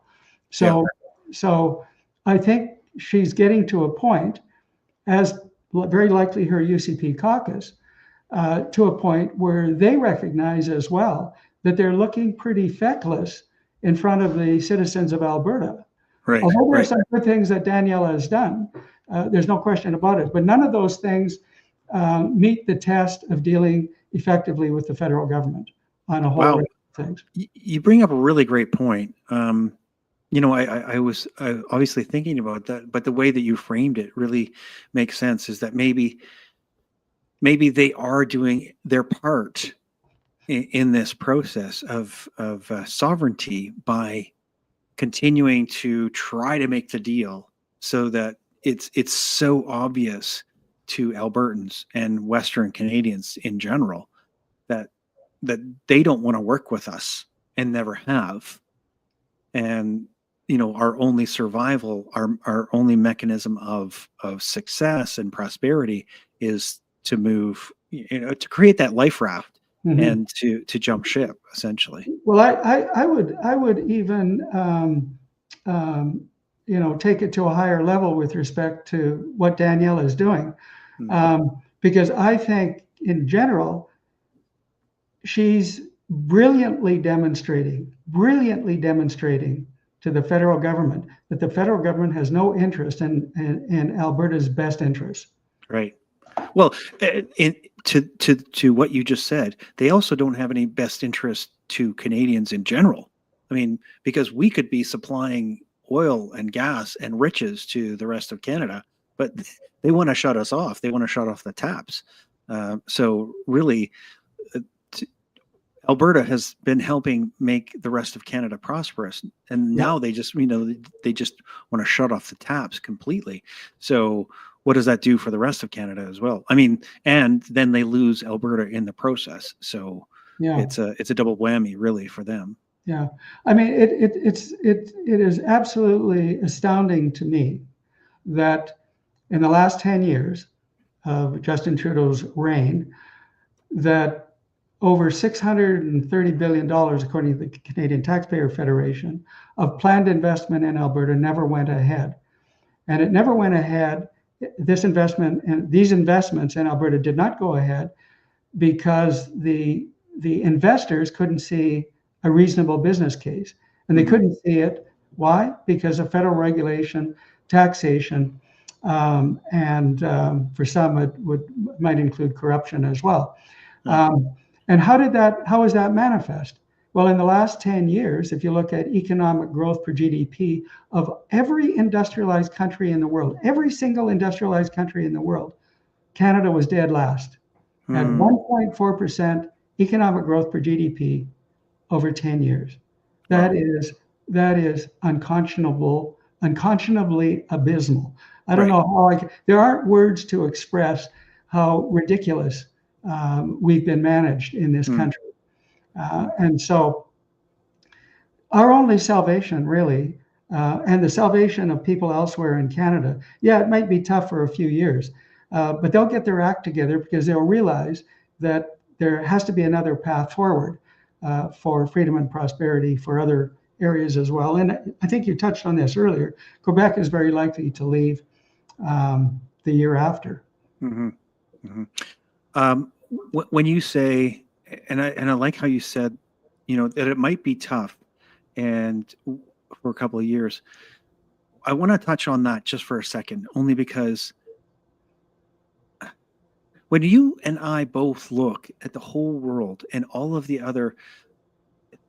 So I think she's getting to a point, as very likely her UCP caucus, to a point where they recognize as well that they're looking pretty feckless in front of the citizens of Alberta. Right. Although there are Right. some good things that Daniela has done, there's no question about it. But none of those things meet the test of dealing effectively with the federal government on a whole Wow. range of things. You bring up a really great point. I was obviously thinking about that, but the way that you framed it really makes sense. Is that maybe they are doing their part in this process of sovereignty by continuing to try to make the deal so that it's so obvious to Albertans and Western Canadians in general that they don't want to work with us and never have. And our only survival, our only mechanism of success and prosperity is to move, to create that life raft Mhm. and to jump ship, essentially. Well, I would even take it to a higher level with respect to what Danielle is doing, because I think in general she's brilliantly demonstrating to the federal government that the federal government has no interest in Alberta's best interest. Right. Well, to what you just said, they also don't have any best interest to Canadians in general. I mean, because we could be supplying oil and gas and riches to the rest of Canada, but they want to shut us off. They want to shut off the taps. So really, Alberta has been helping make the rest of Canada prosperous, and now they just they just want to shut off the taps completely. So what does that do for the rest of Canada as well? I mean, and then they lose Alberta in the process. So it's a double whammy really for them. Yeah, I mean, it is absolutely astounding to me that in the last 10 years of Justin Trudeau's reign, that over $630 billion, according to the Canadian Taxpayer Federation, of planned investment in Alberta never went ahead. And it never went ahead. This investment and these investments in Alberta did not go ahead because the investors couldn't see a reasonable business case. And they couldn't see it. Why? Because of federal regulation, taxation, and for some it might include corruption as well. And how is that manifest? Well, in the last 10 years, if you look at economic growth per GDP of every industrialized country in the world, every single industrialized country in the world, Canada was dead last at 1.4% economic growth per GDP over 10 years. That is unconscionably abysmal. I don't know how there aren't words to express how ridiculous we've been managed in this country. And so our only salvation really, and the salvation of people elsewhere in Canada, it might be tough for a few years, but they'll get their act together because they'll realize that there has to be another path forward for freedom and prosperity for other areas as well. And I think you touched on this earlier. Quebec is very likely to leave the year after. When you say, and I like how you said, that it might be tough, and for a couple of years, I want to touch on that just for a second, only because when you and I both look at the whole world and all of the other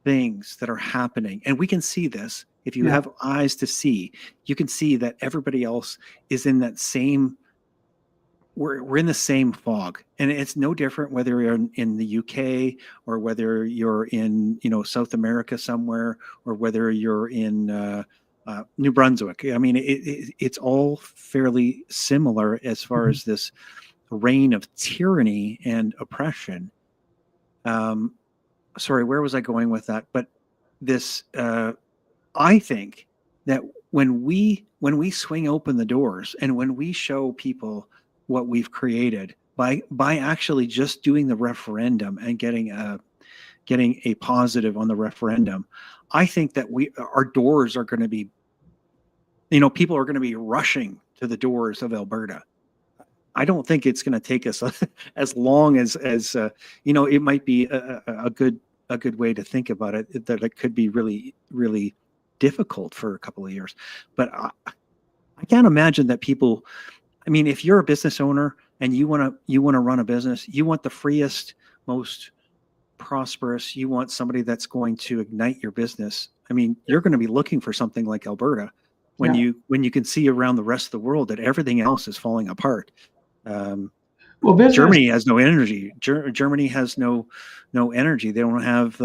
things that are happening, and we can see this, if you have eyes to see, you can see that everybody else is in that same, we're in the same fog. And it's no different whether you're in the UK or whether you're in, South America somewhere, or whether you're in New Brunswick. I mean, it's all fairly similar as far as this reign of tyranny and oppression. Sorry, where was I going with that? But this, I think that when we swing open the doors and when we show people what we've created by actually just doing the referendum and getting a positive on the referendum, I think that our doors are going to be, people are going to be rushing to the doors of Alberta. I don't think it's going to take us as long as it might be a good a good way to think about it, that it could be really, really difficult for a couple of years. But I can't imagine that people, I mean, if you're a business owner and you want to run a business, you want the freest, most prosperous, you want somebody that's going to ignite your business. I mean, you're going to be looking for something like Alberta when you can see around the rest of the world that everything else is falling apart. Well, business, Germany has no energy. Germany has no energy. They don't have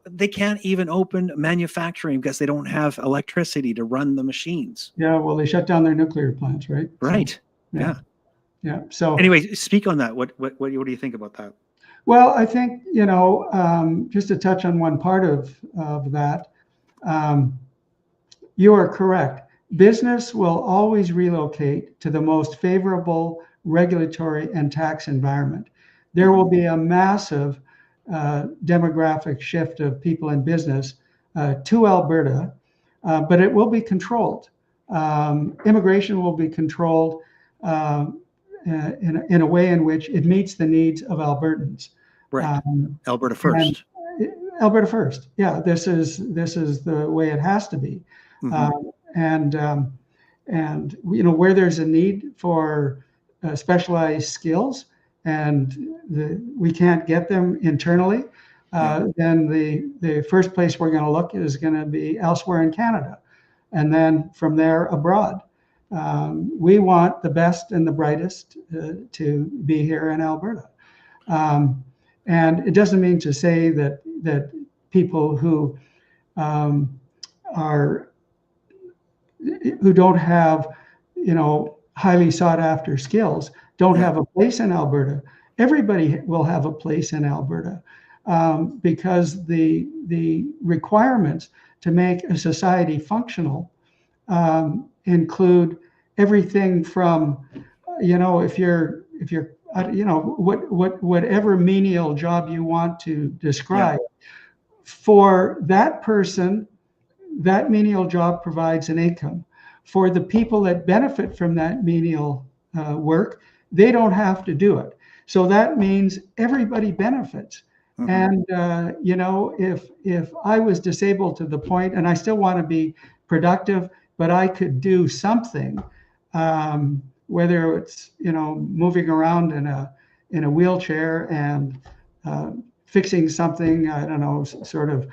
they can't even open manufacturing because they don't have electricity to run the machines. yeah, well, they shut down their nuclear plants, right? Right. So, yeah. So anyway, speak on that. What do you think about that? well, I think, just to touch on one part of that, you are correct. Business will always relocate to the most favorable regulatory and tax environment. There will be a massive demographic shift of people in business to Alberta, but it will be controlled. Immigration will be controlled in a way in which it meets the needs of Albertans. Right. Alberta first. Alberta first. Yeah, this is the way it has to be. And where there's a need for specialized skills and we can't get them internally, then the first place we're going to look is going to be elsewhere in Canada, and then from there abroad. We want the best and the brightest to be here in Alberta. And it doesn't mean to say that people who don't have, highly sought after skills don't have a place in Alberta. Everybody will have a place in Alberta because the requirements to make a society functional include everything from, if you're whatever menial job you want to describe, for that person, that menial job provides an income. For the people that benefit from that menial work, they don't have to do it. So that means everybody benefits. And if I was disabled to the point, and I still want to be productive, but I could do something, whether it's moving around in a wheelchair and fixing something, I don't know, sort of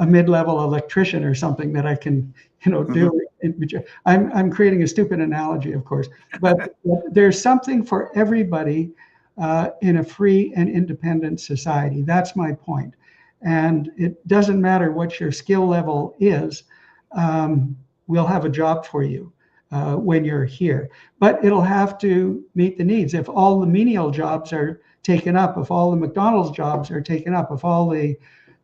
a mid-level electrician or something that I can do. I'm creating a stupid analogy, of course, but there's something for everybody in a free and independent society. That's my point. And it doesn't matter what your skill level is, we'll have a job for you when you're here. But it'll have to meet the needs. If all the menial jobs are taken up, if all the McDonald's jobs are taken up, if all the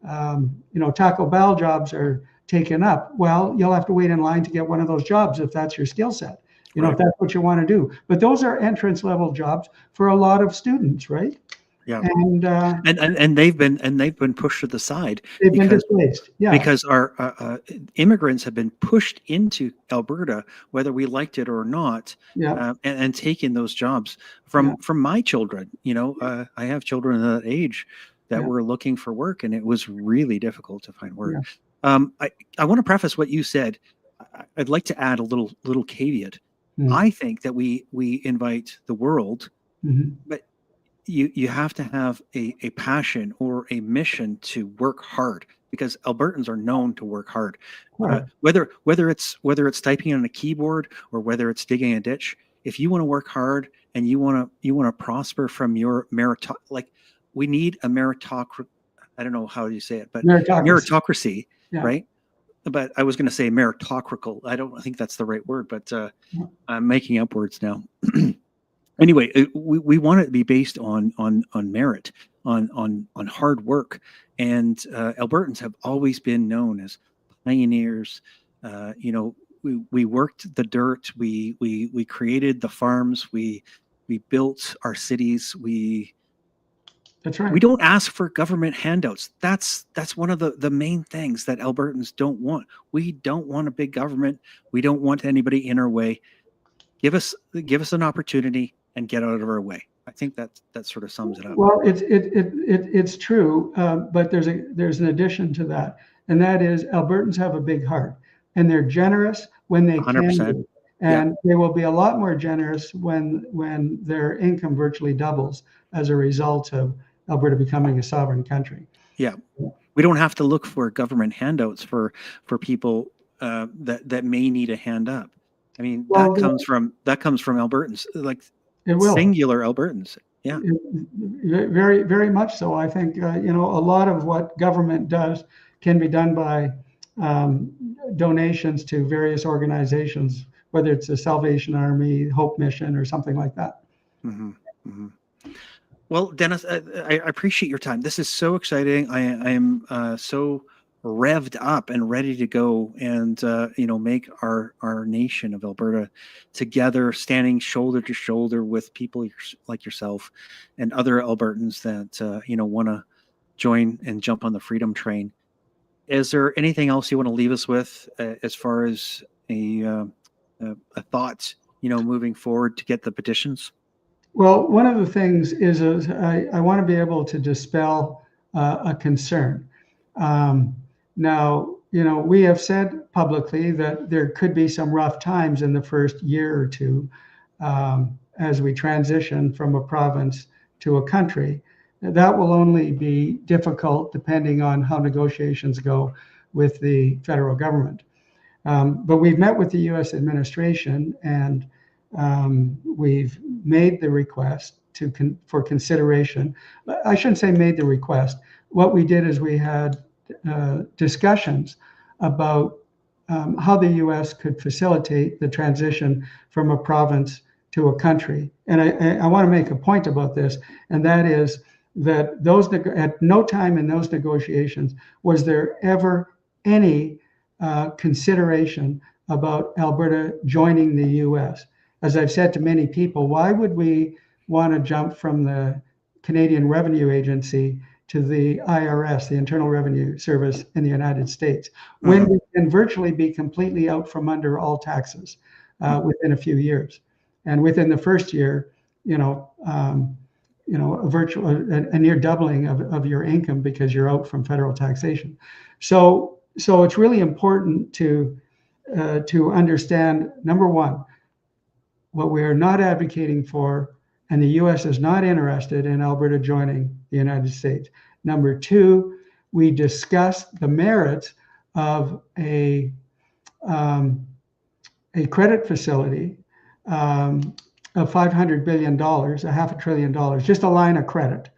Taco Bell jobs are taken up, well, you'll have to wait in line to get one of those jobs if that's your skill set. If that's what you want to do. But those are entrance level jobs for a lot of students, right? Yeah. And they've been pushed to the side. They've been displaced. Yeah. Because our immigrants have been pushed into Alberta, whether we liked it or not, and taken those jobs from my children. I have children at that age that were looking for work, and it was really difficult to find work. I want to preface what you said. I'd like to add a little caveat. I think that we invite the world, but you have to have a passion or a mission to work hard, because Albertans are known to work hard. Whether it's typing on a keyboard or whether it's digging a ditch, if you want to work hard and you want to prosper from your we need a meritocracy. I don't know how you say it, but meritocracy, right? But I was going to say meritocratical. I don't think that's the right word, but I'm making up words now. Anyway, we want it to be based on merit, on hard work, and Albertans have always been known as pioneers. We worked the dirt. We created the farms. We built our cities. That's right. We don't ask for government handouts. That's one of the main things that Albertans don't want. We don't want a big government. We don't want anybody in our way. Give us an opportunity and get out of our way. I think that sort of sums it up. Well, it's true, but there's an addition to that, and that is Albertans have a big heart, and they're generous when they can 100%. be, and they will be a lot more generous when their income virtually doubles as a result of Alberta becoming a sovereign country. Yeah, we don't have to look for government handouts for people that may need a hand up. I mean, that comes from Albertans, like singular Albertans. Yeah, very, very much so. I think a lot of what government does can be done by donations to various organizations, whether it's the Salvation Army, Hope Mission, or something like that. Mm-hmm. Mm-hmm. Well, Dennis, I appreciate your time. This is so exciting. I am so revved up and ready to go and make our nation of Alberta together, standing shoulder to shoulder with people like yourself and other Albertans that want to join and jump on the freedom train. Is there anything else you want to leave us with as far as a thought, moving forward to get the petitions? Well, one of the things is I want to be able to dispel a concern. Now, we have said publicly that there could be some rough times in the first year or two as we transition from a province to a country. That will only be difficult depending on how negotiations go with the federal government. But we've met with the U.S. administration, and we've made the request for consideration. I shouldn't say made the request. What we did is we had discussions about how the U.S. could facilitate the transition from a province to a country. And I want to make a point about this, and that is that at no time in those negotiations was there ever any consideration about Alberta joining the U.S. As I've said to many people, why would we want to jump from the Canadian Revenue Agency to the IRS, the Internal Revenue Service in the United States, when we can virtually be completely out from under all taxes within a few years? And within the first year, a near doubling of your income because you're out from federal taxation. So it's really important to understand, number one, what we are not advocating for, and the U.S. is not interested in Alberta joining the United States. Number two, we discussed the merits of a credit facility of $500 billion, $500 billion, just a line of credit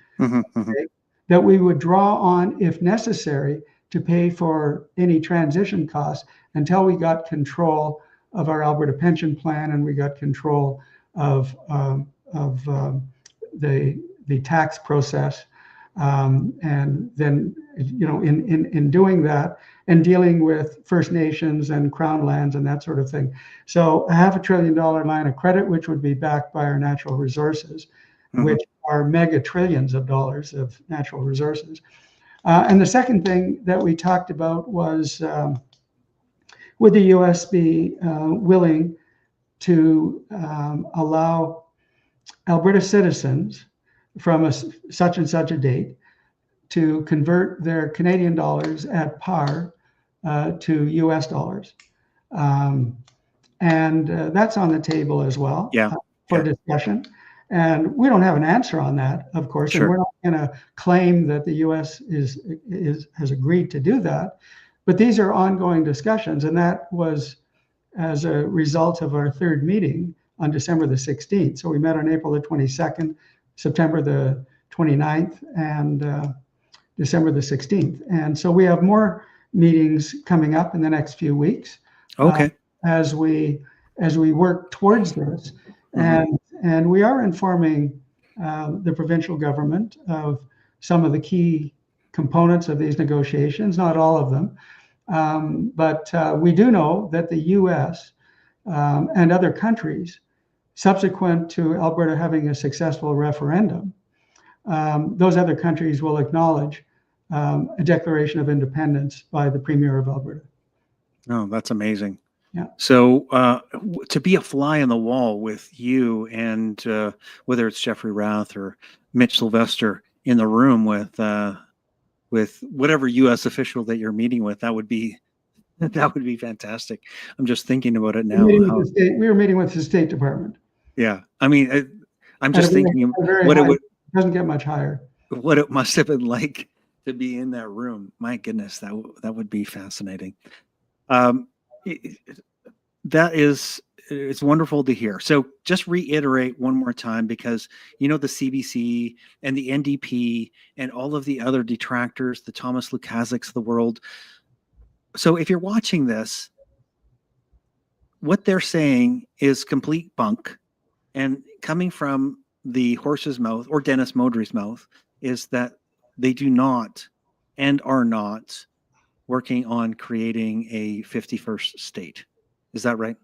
that we would draw on if necessary to pay for any transition costs until we got control of our Alberta pension plan and we got control of the tax process, and then in doing that and dealing with First Nations and Crown lands and that sort of thing. So a $500 billion line of credit, which would be backed by our natural resources, which are mega trillions of dollars of natural resources. And the second thing that we talked about was, would the U.S. be willing to allow Alberta citizens from such and such a date to convert their Canadian dollars at par to U.S. dollars? And that's on the table as well for discussion. And we don't have an answer on that, of course, and we're not going to claim that the U.S. has agreed to do that. But these are ongoing discussions, and that was as a result of our third meeting on December the 16th. So we met on April the 22nd, September the 29th, and December the 16th. And so we have more meetings coming up in the next few weeks. As we work towards this, and we are informing the provincial government of some of the key components of these negotiations, not all of them. But we do know that the U.S. And other countries, subsequent to Alberta having a successful referendum, those other countries will acknowledge a declaration of independence by the Premier of Alberta. Oh, that's amazing. Yeah. So to be a fly on the wall with you and whether it's Jeffrey Rath or Mitch Sylvester in the room with whatever U.S. official that you're meeting with, that would be fantastic. I'm just thinking about it now. We were meeting with the State Department. Yeah, I mean, I'm At just thinking what it doesn't get much higher. What it must have been like to be in that room. My goodness, that would be fascinating. It's wonderful to hear. So just reiterate one more time, because the CBC and the NDP and all of the other detractors, the Thomas Lukaziks of the world. So if you're watching this, what they're saying is complete bunk, and coming from the horse's mouth or Dennis Modry's mouth is that they do not and are not working on creating a 51st state. Is that right?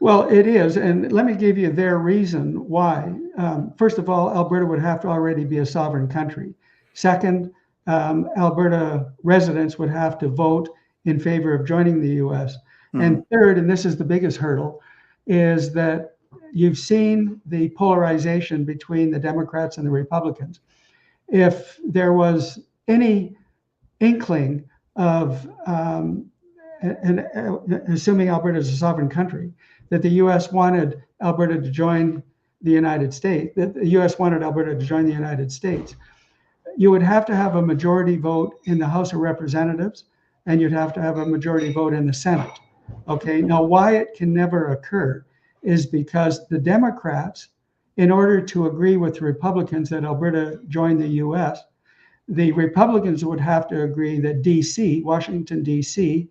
Well, it is. And let me give you their reason why. First of all, Alberta would have to already be a sovereign country. Second, Alberta residents would have to vote in favor of joining the US. Mm-hmm. And third, and this is the biggest hurdle, is that you've seen the polarization between the Democrats and the Republicans. If there was any inkling of, assuming Alberta is a sovereign country, that the U.S. wanted Alberta to join the United States, that the U.S. wanted Alberta to join the United States, you would have to have a majority vote in the House of Representatives, and you'd have to have a majority vote in the Senate. Okay, now why it can never occur is because the Democrats, in order to agree with the Republicans that Alberta join the U.S., the Republicans would have to agree that D.C., Washington, D.C.,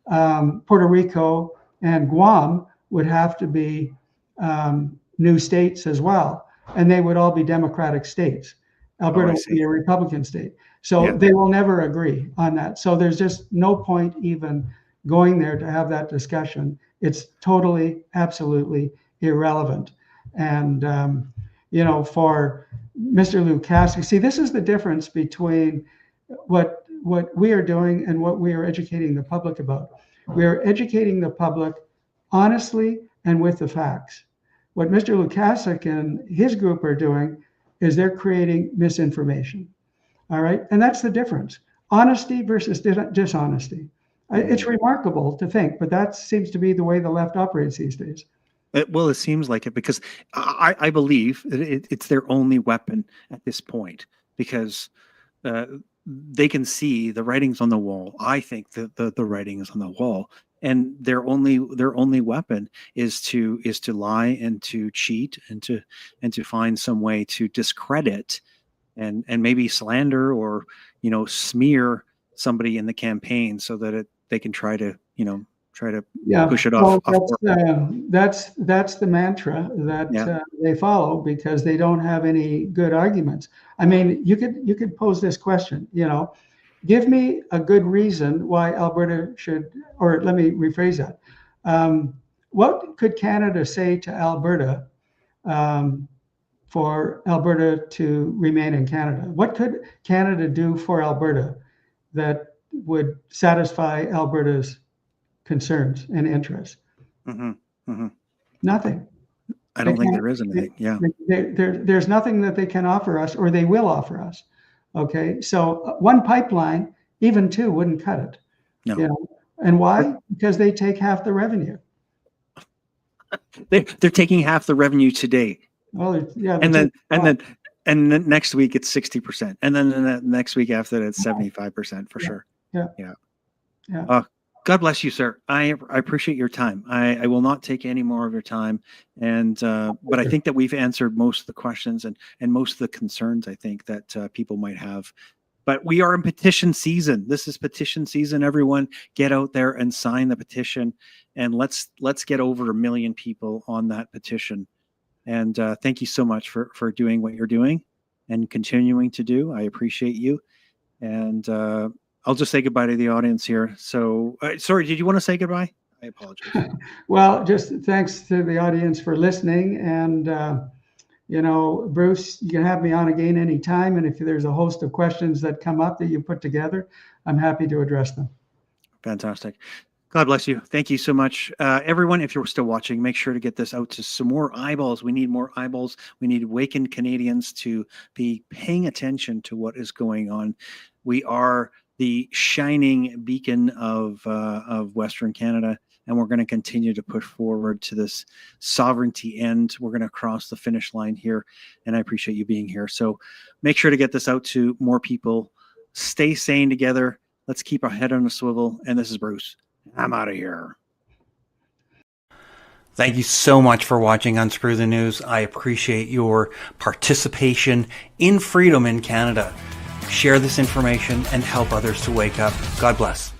Puerto Rico, and Guam would have to be new states as well, and they would all be Democratic states. Alberta would be a Republican state. So they will never agree on that. So there's just no point even going there to have that discussion. It's totally, absolutely irrelevant. And, for Mr. Lukasz, see, this is the difference between what we are doing and what we are educating the public about. We are educating the public honestly and with the facts. What Mr. Lukasz and his group are doing is they're creating misinformation. All right. And that's the difference. Honesty versus dishonesty. It's remarkable to think, but that seems to be the way the left operates these days. Well, it seems like it, because I believe it's their only weapon at this point, because they can see the writings on the wall. I think that the writing is on the wall, and their only weapon is to lie and to cheat and to find some way to discredit and maybe slander or smear somebody in the campaign, so that they can try to push it off. That's the mantra that they follow, because they don't have any good arguments. I mean, you could pose this question, give me a good reason why Alberta should, or let me rephrase that. What could Canada say to Alberta for Alberta to remain in Canada? What could Canada do for Alberta that would satisfy Alberta's concerns and interests? Mm-hmm. Mm-hmm. Nothing. I don't think there is anything. Yeah. There's nothing that they can offer us, or they will offer us. Okay. So one pipeline, even two, wouldn't cut it. No. And why? Because they take half the revenue. They're taking half the revenue today. Well, yeah. And then next week it's 60%, and then the next week after that it's 75% for sure. Yeah. God bless you, sir. I appreciate your time. I will not take any more of your time, and but I think that we've answered most of the questions and most of the concerns I think that people might have. But we are in petition season. This is petition season. Everyone, get out there and sign the petition, and let's get over 1 million people on that petition. And thank you so much for doing what you're doing and continuing to do. I appreciate you. And I'll just say goodbye to the audience here. So, sorry, did you want to say goodbye? I apologize. Well, just thanks to the audience for listening. And, Bruce, you can have me on again anytime. And if there's a host of questions that come up that you put together, I'm happy to address them. Fantastic. God bless you. Thank you so much. Everyone, if you're still watching, make sure to get this out to some more eyeballs. We need more eyeballs. We need awakened Canadians to be paying attention to what is going on. We are the shining beacon of Western Canada, and we're going to continue to push forward to this sovereignty end. We're going to cross the finish line here, and I appreciate you being here. So make sure to get this out to more people. Stay sane together. Let's keep our head on a swivel. And this is Bruce. I'm out of here. Thank you so much for watching Unscrew the News. I appreciate your participation in freedom in Canada. Share this information and help others to wake up. God bless.